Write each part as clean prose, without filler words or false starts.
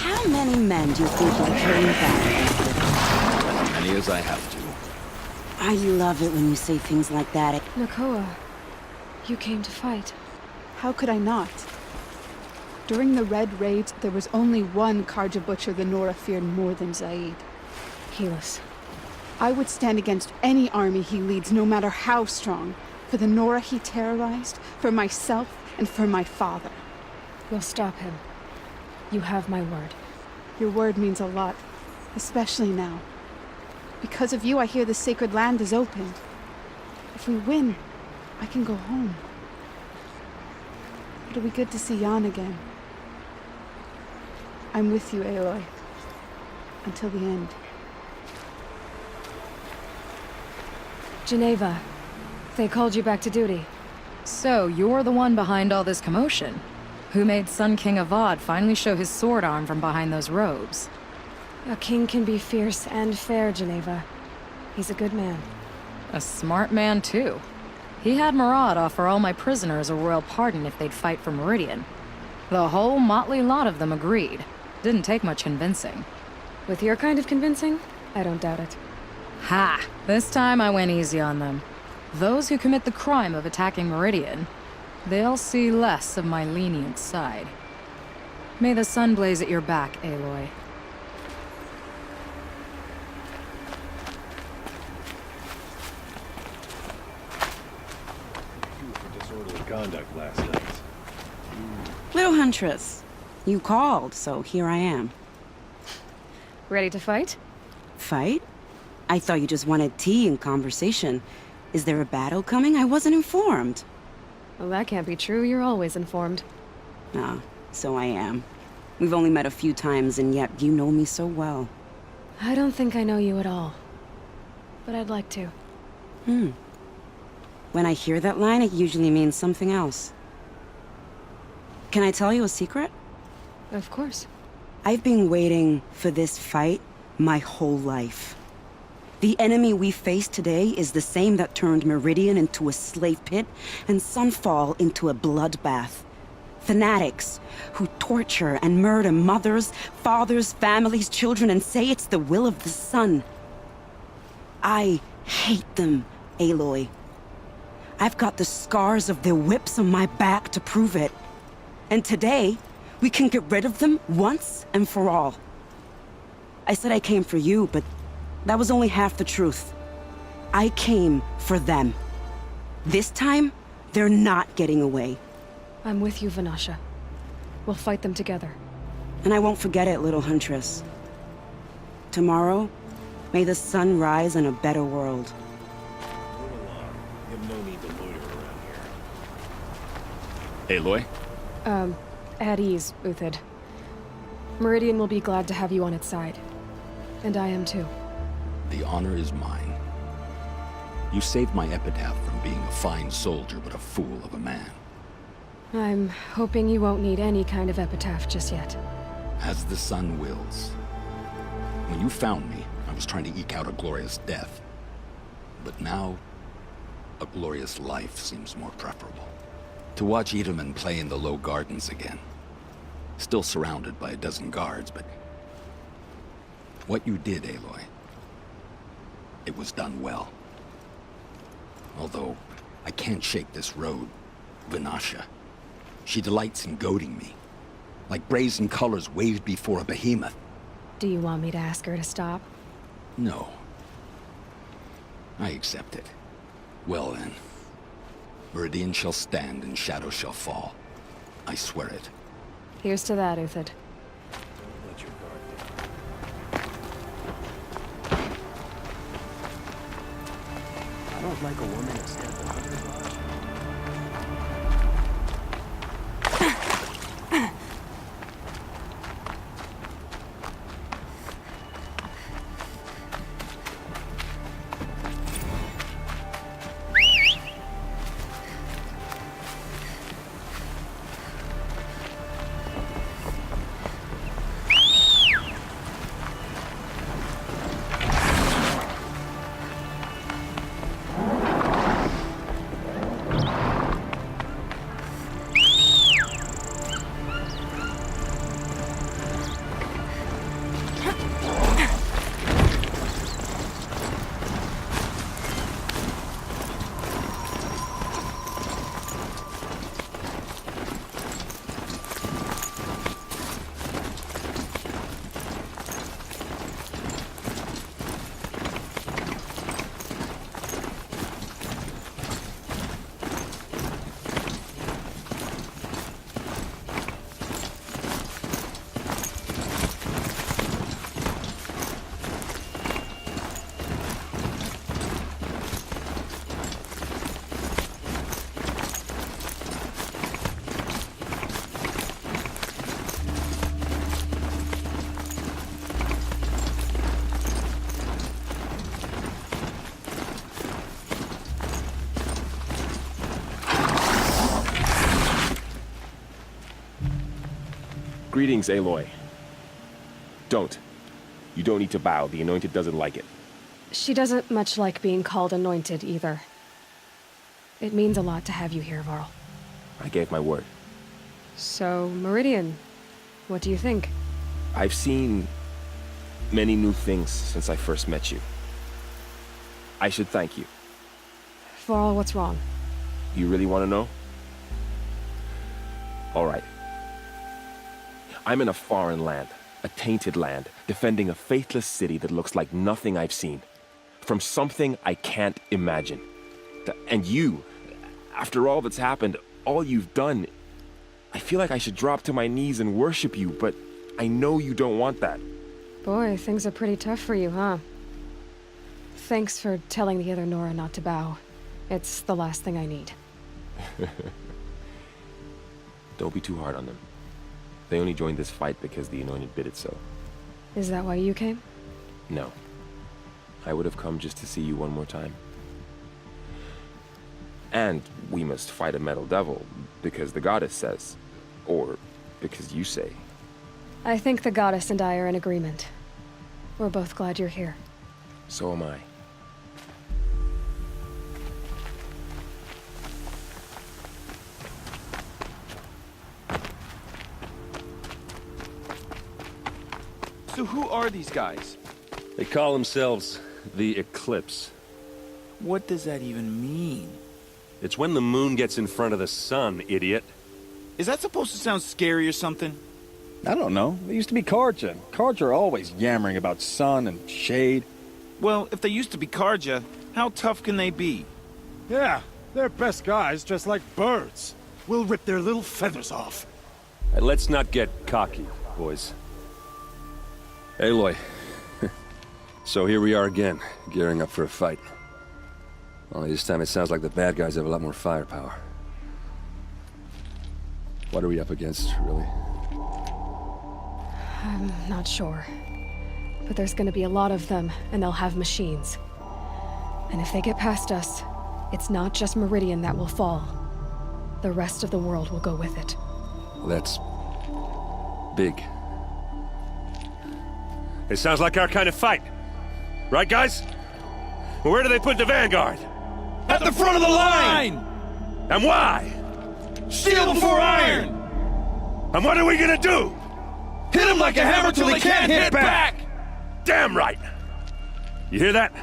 How many men do you think will carry you back? As many as I have to. I love it when you say things like that. Nakoa, you came to fight. How could I not? During the Red Raids, there was only one Karja Butcher the Nora feared more than Zaid. Helis. I would stand against any army he leads, no matter how strong. For the Nora he terrorized, for myself, and for my father. We'll stop him. You have my word. Your word means a lot, especially now. Because of you, I hear the sacred land is opened. If we win, I can go home. It'll be good to see Jan again. I'm with you, Aloy. Until the end. Geneva, they called you back to duty. So, you're the one behind all this commotion? Who made Sun King Avad finally show his sword arm from behind those robes? A king can be fierce and fair, Geneva. He's a good man. A smart man, too. He had Murad offer all my prisoners a royal pardon if they'd fight for Meridian. The whole motley lot of them agreed. Didn't take much convincing. With your kind of convincing, I don't doubt it. Ha! This time I went easy on them. Those who commit the crime of attacking Meridian, they'll see less of my lenient side. May the sun blaze at your back, Aloy. For disorderly conduct last night. Little Huntress, you called, so here I am. Ready to fight? Fight? I thought you just wanted tea and conversation. Is there a battle coming? I wasn't informed. Well, that can't be true. You're always informed. Ah, so I am. We've only met a few times, and yet you know me so well. I don't think I know you at all. But I'd like to. When I hear that line, it usually means something else. Can I tell you a secret? Of course. I've been waiting for this fight my whole life. The enemy we face today is the same that turned Meridian into a slave pit and Sunfall into a bloodbath. Fanatics who torture and murder mothers, fathers, families, children, and say it's the will of the sun. I hate them, Aloy. I've got the scars of their whips on my back to prove it. And today, we can get rid of them once and for all. I said I came for you, but that was only half the truth. I came for them. This time, they're not getting away. I'm with you, Vanasha. We'll fight them together. And I won't forget it, little Huntress. Tomorrow, may the sun rise in a better world. Move along. You have no need to loiter around here. Aloy? At ease, Uthid. Meridian will be glad to have you on its side. And I am too. The honor is mine. You saved my epitaph from being a fine soldier, but a fool of a man. I'm hoping you won't need any kind of epitaph just yet. As the sun wills. When you found me, I was trying to eke out a glorious death. But now, a glorious life seems more preferable. To watch Itamen play in the Low Gardens again. Still surrounded by a dozen guards, but... what you did, Aloy, it was done well. Although, I can't shake this road, Vanasha. She delights in goading me. Like brazen colors waved before a behemoth. Do you want me to ask her to stop? No. I accept it. Well then. Meridian shall stand and shadow shall fall. I swear it. Here's to that, Uthid. Don't let your guard down. I don't like a woman except the hunter's lodge. Greetings, Aloy. Don't. You don't need to bow. The Anointed doesn't like it. She doesn't much like being called anointed either. It means a lot to have you here, Varl. I gave my word. So, Meridian, what do you think? I've seen many new things since I first met you. I should thank you. Varl, what's wrong? You really want to know? All right. I'm in a foreign land, a tainted land, defending a faithless city that looks like nothing I've seen. From something I can't imagine. And you, after all that's happened, all you've done, I feel like I should drop to my knees and worship you, but I know you don't want that. Boy, things are pretty tough for you, huh? Thanks for telling the other Nora not to bow. It's the last thing I need. Don't be too hard on them. They only joined this fight because the Anointed bid it so. Is that why you came? No. I would have come just to see you one more time. And we must fight a metal devil, because the goddess says. Or because you say. I think the goddess and I are in agreement. We're both glad you're here. So am I. So who are these guys? They call themselves the Eclipse. What does that even mean? It's when the moon gets in front of the sun, idiot. Is that supposed to sound scary or something? I don't know. They used to be Carja. Carja are always yammering about sun and shade. Well, if they used to be Karja, how tough can they be? Yeah, they're best guys dressed like birds. We'll rip their little feathers off. Let's not get cocky, boys. Aloy. So here we are again, gearing up for a fight. Only this time it sounds like the bad guys have a lot more firepower. What are we up against, really? I'm not sure. But there's gonna be a lot of them, and they'll have machines. And if they get past us, it's not just Meridian that will fall. The rest of the world will go with it. Well, that's big. It sounds like our kind of fight. Right, guys? Well, where do they put the Vanguard? At the front of the line! And why? Steel before iron! And what are we gonna do? Hit them like a hammer till they can't hit back! Damn right! You hear that?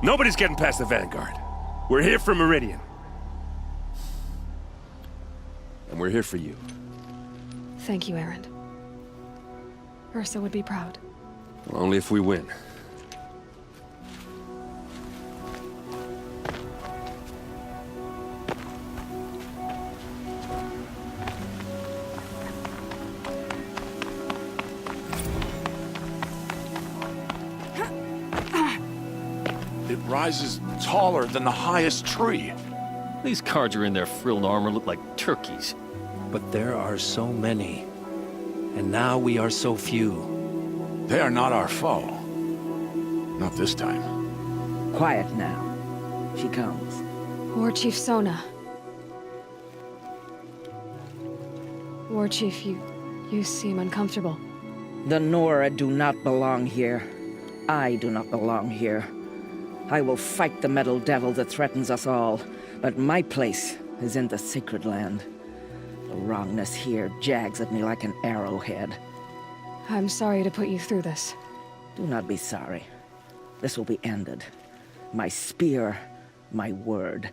Nobody's getting past the Vanguard. We're here for Meridian. And we're here for you. Thank you, Erend. Ursa would be proud. Well, only if we win. It rises taller than the highest tree. These Carja in their frilled armor look like turkeys. But there are so many. And now we are so few. They are not our foe. Not this time. Quiet now. She comes. War Chief Sona. War Chief, you seem uncomfortable. The Nora do not belong here. I do not belong here. I will fight the metal devil that threatens us all, but my place is in the sacred land. The wrongness here jags at me like an arrowhead. I'm sorry to put you through this. Do not be sorry. This will be ended. My spear, my word.